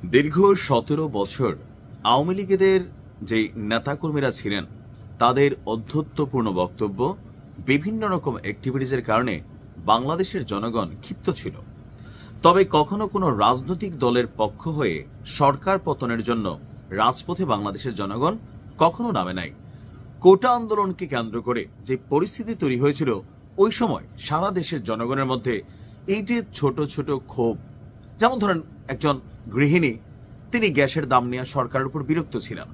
দীর্ঘ ১৭ বছর আওয়ামী লীগের যে নেতাকর্মীরা ছিলেন তাদের অধ্যত্বপূর্ণ বক্তব্য, বিভিন্ন রকম অ্যাক্টিভিটিসের কারণে বাংলাদেশের জনগণ ক্ষিপ্ত ছিল। তবে কখনো কোনো রাজনৈতিক দলের পক্ষ হয়ে সরকার পতনের জন্য রাজপথে বাংলাদেশের জনগণ কখনো নামে নাই। কোটা আন্দোলনকে কেন্দ্র করে যে পরিস্থিতি তৈরি হয়েছিল, ওই সময় সারা দেশের জনগণের মধ্যে এই যে ছোট ছোট ক্ষোভ, যেমন ধরেন একজন গৃহিণী, তিনি গ্যাসের দাম নিয়ে সরকারের উপর বিরক্ত ছিলেন।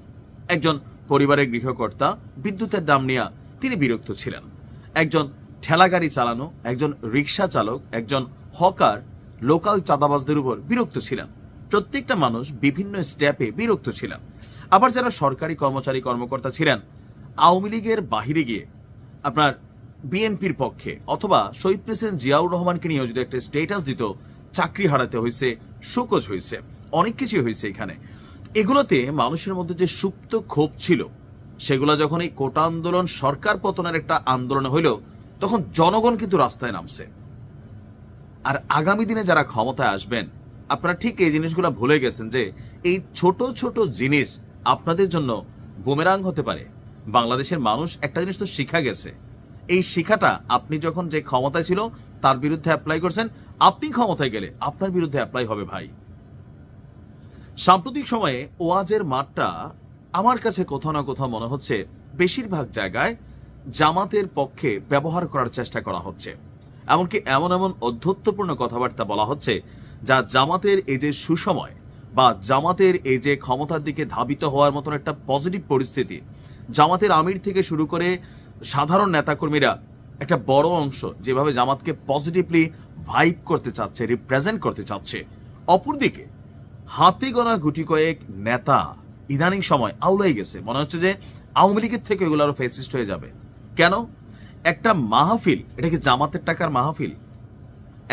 একজন পরিবারের গৃহকর্তা বিদ্যুতের দাম নিয়ে তিনি বিরক্ত ছিলেন। একজন ঠেলাগাড়ি চালানো, একজন রিক্সা চালক, একজন হকার, লোকাল চাঁদাবাজদের উপর বিরক্ত ছিলেন। প্রত্যেকটা মানুষ বিভিন্ন স্টেপে বিরক্ত ছিলেন। আবার যারা সরকারি কর্মচারী কর্মকর্তা ছিলেন, আওয়ামী লীগের বাহিরে গিয়ে আপনার বিএনপির পক্ষে অথবা শহীদ প্রেসিডেন্ট জিয়াউর রহমানকে নিয়ে যদি একটা স্টেটাস দিত, চাকরি হারাতে হয়েছে, শোকজ হয়েছে, অনেক কিছুই হয়েছে। এখানে এগুলোতে মানুষের মধ্যে যে সুপ্ত ক্ষোভ ছিল, সেগুলো যখন এই কোটা আন্দোলন সরকার পতনের একটা আন্দোলন হইল, তখন জনগণ কিন্তু রাস্তায় নামছে। আর আগামী দিনে যারা ক্ষমতায় আসবেন, আপনারা ঠিক এই জিনিসগুলো ভুলে গেছেন যে এই ছোট ছোট জিনিস আপনাদের জন্য বুমেরাং হতে পারে। বাংলাদেশের মানুষ একটা জিনিস তো শিখা গেছে, এই শিখাটা আপনি যখন যে ক্ষমতায় ছিল তার বিরুদ্ধে অ্যাপ্লাই করছেন, আপনি ক্ষমতায় গেলে আপনার বিরুদ্ধে অ্যাপ্লাই হবে ভাই। সাম্প্রতিক সময়ে ওয়াজের মাঠটা আমার কাছে কোথাও না কোথাও মনে হচ্ছে বেশিরভাগ জায়গায় জামাতের পক্ষে ব্যবহার করার চেষ্টা করা হচ্ছে। এমনকি এমন এমন অধ্যত্বপূর্ণ কথাবার্তা বলা হচ্ছে যা জামাতের এই যে সুসময় বা জামাতের এই যে ক্ষমতার দিকে ধাবিত হওয়ার মতন একটা পজিটিভ পরিস্থিতি, জামাতের আমির থেকে শুরু করে সাধারণ নেতাকর্মীরা একটা বড় অংশ যেভাবে জামাতকে পজিটিভলি ভাইব করতে চাচ্ছে, রিপ্রেজেন্ট করতে চাচ্ছে, অপরদিকে হাতে গোনা গুটি কয়েক নেতা ইদানিং সময় আউলাই গেছে। মনে হচ্ছে যে আওয়ামী লীগের থেকে এগুলো আরো ফেসিস্ট হয়ে যাবে। কেন? একটা মাহফিল, এটা কি জামাতের টাকার মাহফিল?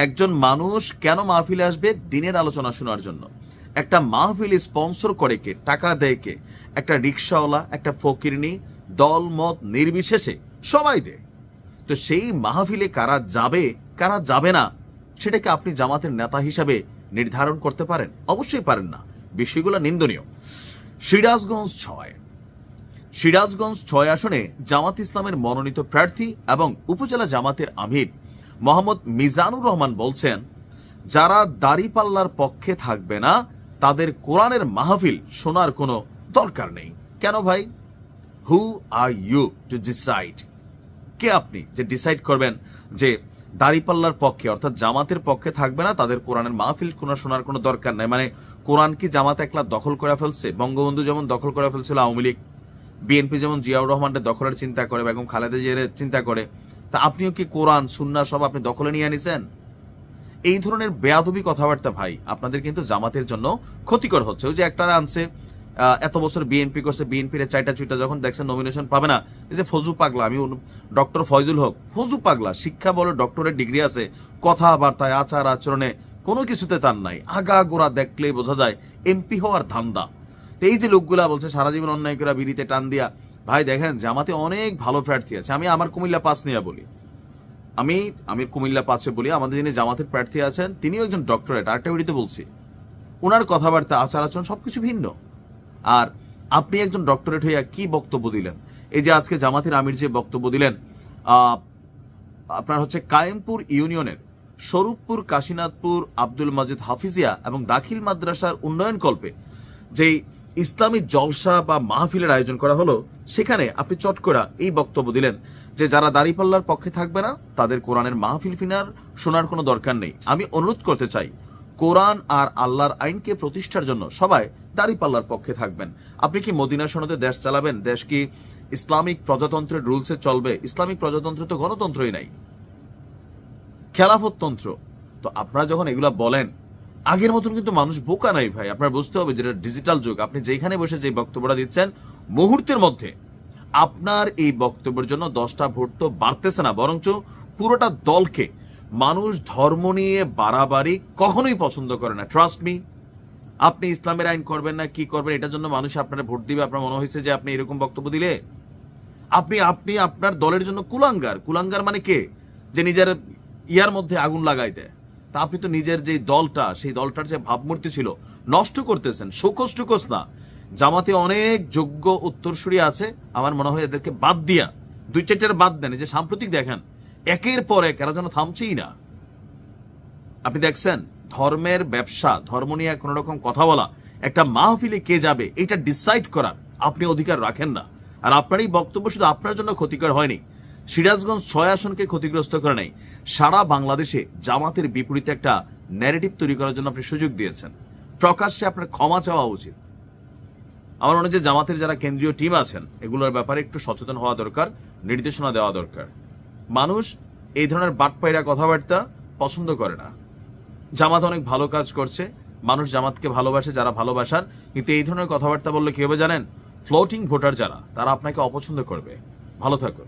একজন মানুষ কেন মাহফিলে আসবে? দিনের আলোচনা শোনার জন্য। একটা মাহফিল স্পন্সর করে কে, টাকা দেয় কে? একটা রিক্সাওয়ালা, একটা ফকিরনি, দল মত নির্বিশেষে সবাই দেয়। তো সেই মাহফিলে কারা যাবে কারা যাবে না, সেটাকে আপনি জামাতের নেতা হিসাবে নির্ধারণ করতে পারেন? অবশ্যই পারেন না। বিষয়গুলো নিন্দনীয়। সিরাজগঞ্জ ৬ আসনে জামাত ইসলামের মনোনীত প্রার্থী এবং উপজেলা জামাতের আমির মোহাম্মদ মিজানুর রহমান বলছেন, যারা দাড়িপাল্লার পক্ষে থাকবে না তাদের কোরআনের মাহফিল শোনার কোনো দরকার নেই। কেন ভাই? হু আর ইউ টু ডিসাইড? কে আপনি যে ডিসাইড করবেন যে দাড়িপাল্লার পক্ষে অর্থাৎ জামাতের পক্ষে থাকবে না, তাদের কোরআনের মাহফিল শোনার কোনো দরকার নাই? মানে কোরআন কি জামাত একলা দখল করে ফেলছে? বঙ্গবন্ধু যেমন দখল করে ফেলছিল আওয়ামী লীগ, বিএনপি যেমন জিয়াউর রহমানকে দখলের চিন্তা করে, বেগম খালেদা জিয়ার চিন্তা করে, তা আপনিও কি কোরআন সুন্নাহ সব আপনি দখলে নিয়ে আনিছেন? এই ধরনের বেয়াদবি কথাবার্তা ভাই আপনাদের কিন্তু জামাতের জন্য ক্ষতিকর হচ্ছে। ওই যে একটা আনছে, এত বছর বিএনপি করছে, বিএনপির চাইটা চুইটা যখন দেখছেন নমিনেশন পাবে না, এই যে ফজু পাগলা, আমি ডক্টর ফয়জুল হক, ফজু পাগলা, শিক্ষা বলে ডক্টরের ডিগ্রি আছে, কথাবার্তায় আচার আচরণে কোনো কিছুতে তার নাই, আগা গোড়া দেখলেই বোঝা যায় এমপি হওয়ার ধান্দা। এই যে লোকগুলা বলছে সারা জীবন অন্যায় করে বিড়িতে টান দিয়া, ভাই দেখেন জামাতে অনেক ভালো প্রার্থী আছে। আমি আমার কুমিল্লা ৫ নিয়ে বলি, আমি কুমিল্লা ৫-এ বলি, আমাদের যিনি জামাতের প্রার্থী আছেন তিনিও একজন ডক্টরেট, আরেকটা বিড়িতে বলছি, ওনার কথাবার্তা আচার আচরণ সবকিছু ভিন্ন। আর আপনি একজন ডক্টরেট হইয়া কি বক্তব্য দিলেন? এই যে আজকে জামাতের আমির যে বক্তব্য দিলেন, আপনার হচ্ছে কায়েমপুর ইউনিয়নের স্বরূপপুর, কাশীনাথপুর, আব্দুল মাজিদ হাফিজিয়া এবং দাখিল মাদ্রাসার উন্নয়ন কল্পে যেই ইসলামী জলসা বা মাহফিলের আয়োজন করা হলো, সেখানে আপনি চট করে এই বক্তব্য দিলেন যে যারা দাড়িপাল্লার পক্ষে থাকবে না তাদের কোরআনের মাহফিল শোনার কোনো দরকার নেই। আমি অনুরোধ করতে চাই, কোরআন আর আল্লাহর আইনকে প্রতিষ্ঠার জন্য সবাই দাড়িপাল্লার পক্ষে থাকবেন। আপনি কি মদিনা সনদে দেশ চালাবেন? দেশ কি ইসলামিক প্রজাতন্ত্রের রুলসে চলবে? ইসলামিক প্রজাতন্ত্র তো গণতন্ত্রই নাই, খেলাফততন্ত্র। তো আপনারা যখন এগুলা বলেন, আগের মতন কিন্তু মানুষ বোকা নাই ভাই। আপনার বুঝতে হবে যেটা ডিজিটাল যুগ। আপনি যেখানে বসে যে বক্তব্যটা দিচ্ছেন, মুহূর্তের মধ্যে আপনার এই বক্তব্যের জন্য 10টা ভোট তো বাড়তেছে না, বরঞ্চ পুরোটা দলকে মানুষ ধর্ম নিয়ে বাড়াবাড়ি কখনোই পছন্দ করে না। Trust me. আপনি ইসলামের আইন করবেন না কি করবেন, এটার জন্য মানুষ আপনার ভোট দিবে? আপনার মনে হয়েছে যে আপনি এরকম বক্তব্য দিলে আপনি আপনার দলের জন্য কুলাঙ্গার মানে কে? যে নিজের ইয়ার মধ্যে আগুন লাগাই দেয়। তা আপনি তো নিজের যে দলটা, সেই দলটার যে ভাবমূর্তি ছিল, নষ্ট করতেছেন। শোকস টুকস না, জামাতে অনেক যোগ্য উত্তরসূরি আছে, আমার মনে হয় এদেরকে বাদ দিয়া 2-4টার বাদ দেন। যে সাম্প্রতিক দেখেন একের পর এক এরা যেন থামছেই না। আপনি দেখছেন ধর্মের ব্যবসা, ধর্ম নিয়ে কোনো রকম কথা বলা, একটা মাহফিলে কে যাবে এটা ডিসাইড করার আপনি অধিকার রাখেন না। আর আপনার এই বক্তব্য শুধু আপনার জন্য ক্ষতিকর হয়নি, সিরাজগঞ্জ 6 আসনকে ক্ষতিগ্রস্ত করে নাই, সারা বাংলাদেশে জামাতের বিপরীতে একটা ন্যারেটিভ তৈরি করার জন্য আপনি সুযোগ দিয়েছেন। প্রকাশ্যে আপনার ক্ষমা চাওয়া উচিত। আমার মনে হয় যে জামাতের যারা কেন্দ্রীয় টিম আছেন এগুলোর ব্যাপারে একটু সচেতন হওয়া দরকার, নির্দেশনা দেওয়া দরকার। মানুষ এই ধরনের বাটপাইরা কথাবার্তা পছন্দ করে না। জামাত অনেক ভালো কাজ করছে, মানুষ জামাতকে ভালোবাসে যারা ভালোবাসার, কিন্তু এই ধরনের কথাবার্তা বললে কি হবে জানেন? ফ্লোটিং ভোটার যারা, তারা আপনাকে অপছন্দ করবে। ভালো থাকুন।